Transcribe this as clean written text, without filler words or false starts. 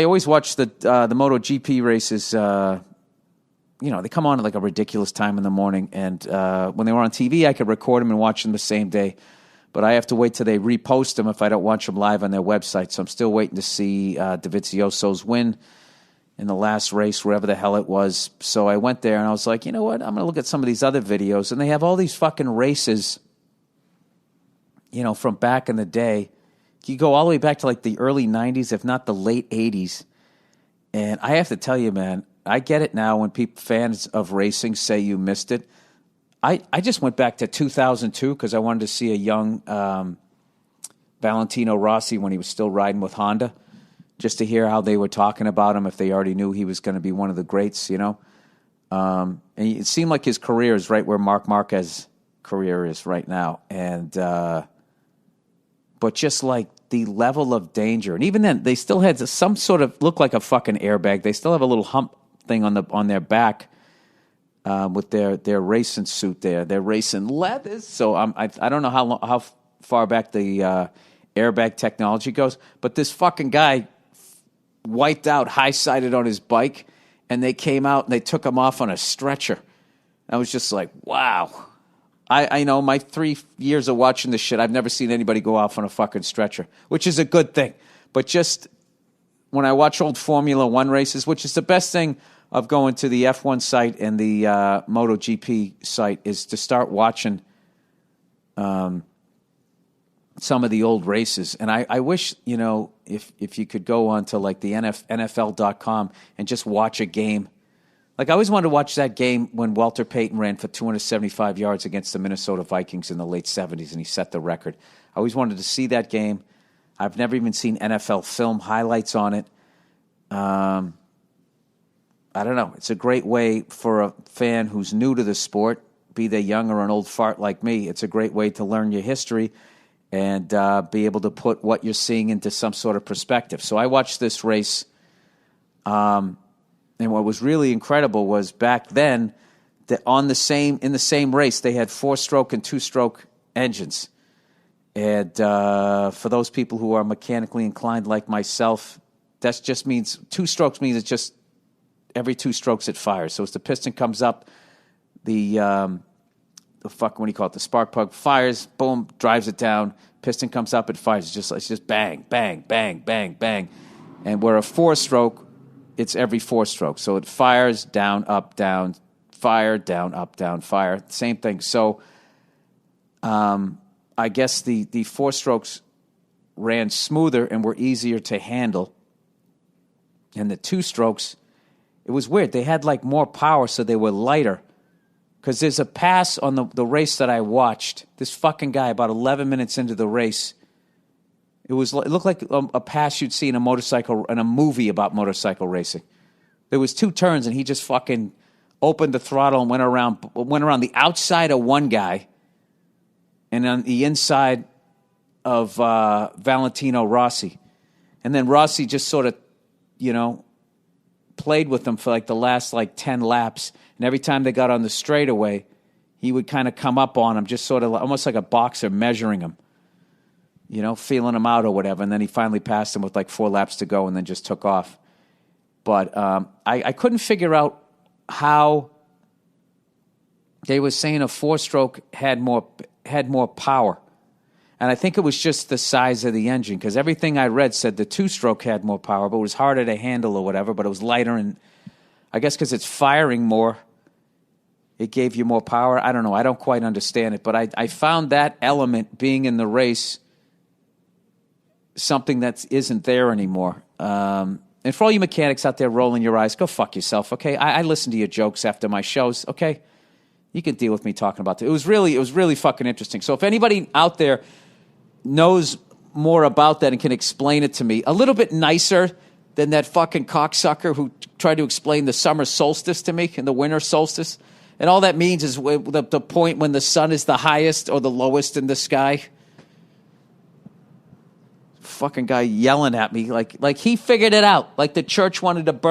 I always watch the Moto GP races. They come on at like a ridiculous time in the morning, and when they were on TV, I could record them and watch them the same day. But I have to wait till they repost them if I don't watch them live on their website. So I'm still waiting to see Dovizioso's win in the last race, wherever the hell it was. So I went there and I was like, you know what? I'm going to look at some of these other videos, and they have all these fucking races, from back in the day. You go all the way back to like the early 90s, if not the late 80s. And I have to tell you, man, I get it now when fans of racing say you missed it. I just went back to 2002 because I wanted to see a young Valentino Rossi when he was still riding with Honda, just to hear how they were talking about him, if they already knew he was going to be one of the greats, And it seemed like his career is right where Marc Marquez's career is right now. And but just like the level of danger. And even then, they still had some sort of, look like a fucking airbag. They still have a little hump thing on their back with their racing suit there. Their racing leathers. So I don't know how far back the airbag technology goes. But this fucking guy wiped out, high-sided on his bike, and they came out and they took him off on a stretcher. I was just like, wow. I know my 3 years of watching this shit, I've never seen anybody go off on a fucking stretcher, which is a good thing. But just when I watch old Formula One races, which is the best thing of going to the F1 site and the Moto GP site, is to start watching some of the old races. And I wish, if you could go on to like the NFL.com and just watch a game. Like, I always wanted to watch that game when Walter Payton ran for 275 yards against the Minnesota Vikings in the late 70s, and he set the record. I always wanted to see that game. I've never even seen NFL film highlights on it. I don't know. It's a great way for a fan who's new to the sport, be they young or an old fart like me. It's a great way to learn your history and be able to put what you're seeing into some sort of perspective. So I watched this race. And what was really incredible was back then that in the same race they had 4-stroke and 2-stroke engines. And for those people who are mechanically inclined like myself, that just means 2 strokes means it's just every 2 strokes it fires. So as the piston comes up, the spark plug fires, boom, drives it down. Piston comes up, it fires. It's just bang, bang, bang, bang, bang. And where a 4-stroke, it's every 4 strokes. So it fires, down, fire, down, up, down, fire. Same thing. So I guess the 4 strokes ran smoother and were easier to handle. And the 2 strokes, it was weird. They had like more power, so they were lighter. Because there's a pass on the race that I watched. This fucking guy, about 11 minutes into the race, it looked like a pass you'd see in a movie about motorcycle racing. There was 2 turns, and he just fucking opened the throttle and went around the outside of one guy, and on the inside of Valentino Rossi, and then Rossi just sort of, played with them for like the last 10 laps, and every time they got on the straightaway, he would kind of come up on him, just sort of almost like a boxer measuring him. Feeling him out or whatever. And then he finally passed him with 4 laps to go and then just took off. But I couldn't figure out how they were saying a 4-stroke had more power. And I think it was just the size of the engine, because everything I read said the 2-stroke had more power, but it was harder to handle or whatever, but it was lighter. And I guess because it's firing more, it gave you more power. I don't know. I don't quite understand it. But I found that element being in the race something that isn't there anymore. And for all you mechanics out there rolling your eyes, go fuck yourself, okay? I listen to your jokes after my shows, okay? You can deal with me talking about it. It was really fucking interesting. So if anybody out there knows more about that and can explain it to me a little bit nicer than that fucking cocksucker who tried to explain the summer solstice to me and the winter solstice, and all that means is the point when the sun is the highest or the lowest in the sky. Fucking guy yelling at me like he figured it out, like the church wanted to burn